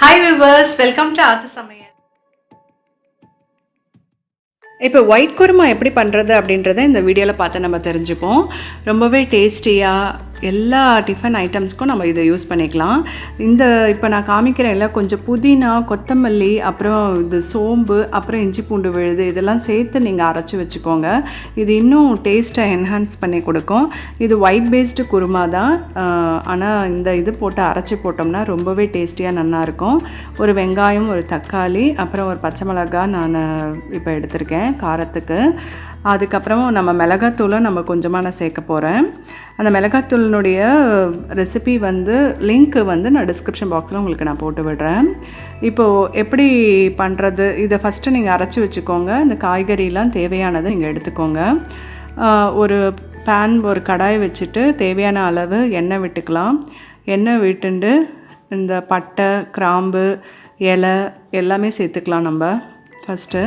Hi viewers, welcome to aathusamayal. இப்போ white kurma எப்படி பண்ணுறது அப்படின்றத இந்த வீடியோவில் பார்த்து நம்ம தெரிஞ்சுப்போம். ரொம்பவே டேஸ்டியாக எல்லா டிஃபன் ஐட்டம்ஸ்க்கும் நம்ம இதை யூஸ் பண்ணிக்கலாம். இப்போ நான் காமிக்கிறேன் இல்லை, கொஞ்சம் புதினா, கொத்தமல்லி, அப்புறம் இது சோம்பு, அப்புறம் இஞ்சி பூண்டு விழுது இதெல்லாம் சேர்த்து நீங்கள் அரைச்சி வச்சுக்கோங்க. இது இன்னும் டேஸ்ட்டை என்ஹான்ஸ் பண்ணி கொடுக்கும். இது ஒயிட் பேஸ்டு குருமா தான், ஆனால் இது போட்டு அரைச்சி போட்டோம்னா ரொம்பவே டேஸ்டியாக நல்லாயிருக்கும். ஒரு வெங்காயம், ஒரு தக்காளி, அப்புறம் ஒரு பச்சை மிளகாய் நான் இப்போ எடுத்திருக்கேன் காரத்துக்கு. அதுக்கப்புறம் நம்ம மிளகாத்தூளும் நம்ம கொஞ்சமாக நான் சேர்க்க போகிறேன். அந்த மிளகாத்தூளினுடைய ரெசிபி லிங்க்கு நான் டிஸ்கிரிப்ஷன் பாக்ஸில் உங்களுக்கு நான் போட்டு விடுறேன். இப்போது எப்படி பண்ணுறது, இதை ஃபஸ்ட்டு நீங்கள் அரைச்சி வச்சுக்கோங்க. இந்த காய்கறிலாம் தேவையானதை நீங்கள் எடுத்துக்கோங்க. ஒரு ஒரு கடாய் வச்சுட்டு தேவையான அளவு எண்ணெய் விட்டுக்கலாம். எண்ணெய் விட்டுண்டு இந்த பட்டை, கிராம்பு, இலை எல்லாமே சேர்த்துக்கலாம். நம்ம ஃபஸ்ட்டு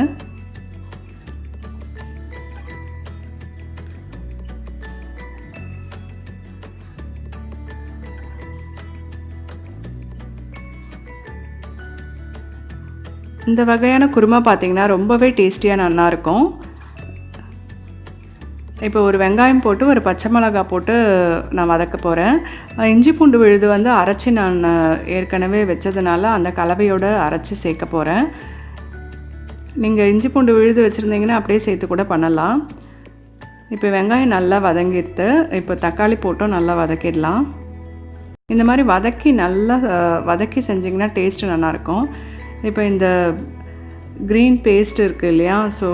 இந்த வகையான குருமா பார்த்திங்கன்னா ரொம்பவே டேஸ்டியாக நல்லாயிருக்கும். இப்போ ஒரு வெங்காயம் போட்டு ஒரு பச்சை மிளகாய் போட்டு நான் வதக்க போகிறேன். இஞ்சி பூண்டு விழுது அரைச்சி நான் ஏற்கனவே வச்சதுனால அந்த கலவையோடு அரைச்சி சேர்க்க போகிறேன். நீங்கள் இஞ்சி பூண்டு விழுது வச்சுருந்தீங்கன்னா அப்படியே சேர்த்து கூட பண்ணலாம். இப்போ வெங்காயம் நல்லா வதங்கிடுது. இப்போ தக்காளி போட்டும் நல்லா வதக்கிடலாம். இந்த மாதிரி நல்லா வதக்கி செஞ்சிங்கன்னா டேஸ்ட்டு நல்லாயிருக்கும். இப்போ இந்த க்ரீன் பேஸ்ட் இருக்குது இல்லையா, ஸோ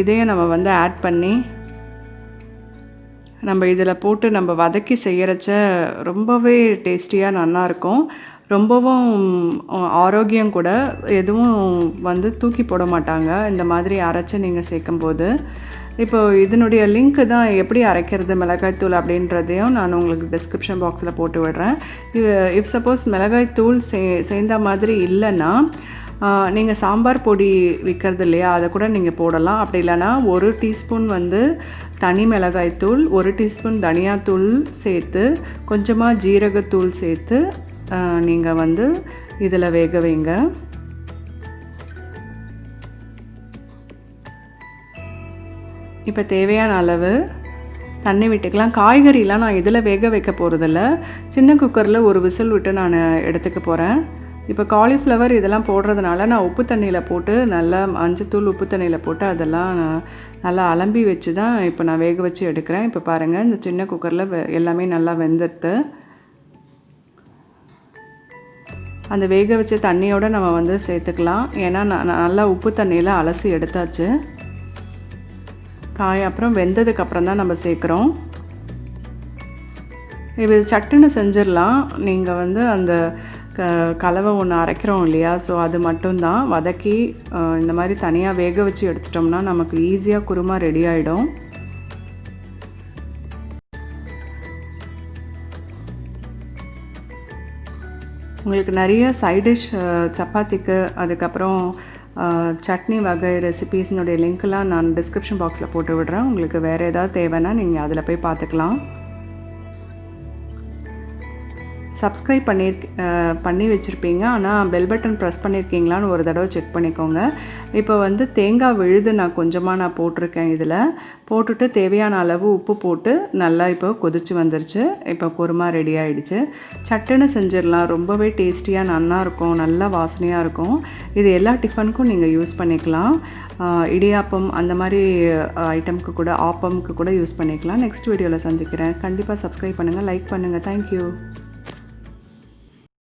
இதையும் நம்ம ஆட் பண்ணி நம்ம இதில் போட்டு நம்ம வதக்கி செய்கிறச்ச ரொம்பவே டேஸ்டியாக நல்லாயிருக்கும். ரொம்பவும் ஆரோக்கியம் கூட. எதுவும் தூக்கி போட மாட்டாங்க இந்த மாதிரி அரைச்சி நீங்கள் சேர்க்கும்போது. இப்போது இதனுடைய லிங்க்கு தான் எப்படி அரைக்கிறது மிளகாய்த்தூள் அப்படின்றதையும் நான் உங்களுக்கு டிஸ்கிரிப்ஷன் பாக்ஸில் போட்டு விடுறேன். இஃப் சப்போஸ் மிளகாய்த்தூள் சேர்ந்த மாதிரி இல்லைன்னா நீங்கள் சாம்பார் பொடி விற்கிறது இல்லையா, அதை கூட நீங்கள் போடலாம். அப்படி இல்லைன்னா 1 டீஸ்பூன் தனி மிளகாய்த்தூள், 1 டீஸ்பூன் தனியாத்தூள் சேர்த்து கொஞ்சமாக ஜீரகத்தூள் சேர்த்து நீங்கள் இதில் வேக வைங்க. இப்போ தேவையான அளவு தண்ணி விட்டுக்கலாம். காய்கறிலாம் நான் இதில் வேக வைக்க போகிறதில்ல, சின்ன குக்கரில் ஒரு விசில் விட்டு நான் எடுத்துக்க போகிறேன். இப்போ காலிஃப்ளவர் இதெல்லாம் போடுறதுனால நான் உப்பு தண்ணியில் போட்டு நல்லா மஞ்சத்தூள் உப்பு தண்ணியில் போட்டு அதெல்லாம் நல்லா அலம்பி வச்சு தான் இப்போ நான் வேக வச்சு எடுக்கிறேன். இப்போ பாருங்கள், இந்த சின்ன குக்கரில் எல்லாமே நல்லா வெந்துடுது. அந்த வேக வச்ச தண்ணியோடு நம்ம சேர்த்துக்கலாம். ஏன்னா நல்லா உப்பு தண்ணியில் அலசி எடுத்தாச்சு. காய் அப்புறம் வெந்ததுக்கப்புறம் தான் நம்ம சேர்க்குறோம். இது சட்டுன்னு செஞ்சிடலாம். நீங்கள் அந்த கலவை ஒன்று அரைக்கிறோம் இல்லையா, ஸோ அது மட்டும்தான் வதக்கி இந்த மாதிரி தனியாக வேக வச்சு எடுத்துட்டோம்னா நமக்கு ஈஸியாக குருமா ரெடி ஆகிடும். உங்களுக்கு நிறைய சைட் டிஷ் சப்பாத்திக்கு, அதுக்கப்புறம் சட்னி வகை ரெசிபீஸ்னுடைய லிங்க்கெலாம் நான் டிஸ்கிரிப்ஷன் பாக்ஸில் போட்டு விடுறேன். உங்களுக்கு வேறு ஏதாவது தேவைன்னா நீங்கள் அதில் போய் பார்த்துக்கலாம். சப்ஸ்கிரைப் பண்ணி வச்சுருப்பீங்க, ஆனால் பெல் பட்டன் ப்ரெஸ் பண்ணியிருக்கீங்களான்னு ஒரு தடவை செக் பண்ணிக்கோங்க. இப்போ தேங்காய் விழுது நான் கொஞ்சமாக போட்டிருக்கேன். இதில் போட்டுட்டு தேவையான அளவு உப்பு போட்டு நல்லா இப்போ கொதிச்சு வந்துருச்சு. இப்போ குருமா ரெடி ஆகிடுச்சு. சட்டுன்னு செஞ்சிடலாம். ரொம்பவே டேஸ்டியாக நல்லாயிருக்கும், நல்லா வாசனையாக இருக்கும். இது எல்லா டிஃபனுக்கும் நீங்கள் யூஸ் பண்ணிக்கலாம். இடியாப்பம் அந்த மாதிரி ஐட்டமுக்கு கூட, ஆப்பமுக்கு கூட யூஸ் பண்ணிக்கலாம். நெக்ஸ்ட் வீடியோவில் சந்திக்கிறேன். கண்டிப்பாக சப்ஸ்கிரைப் பண்ணுங்கள், லைக் பண்ணுங்கள். தேங்க்யூ.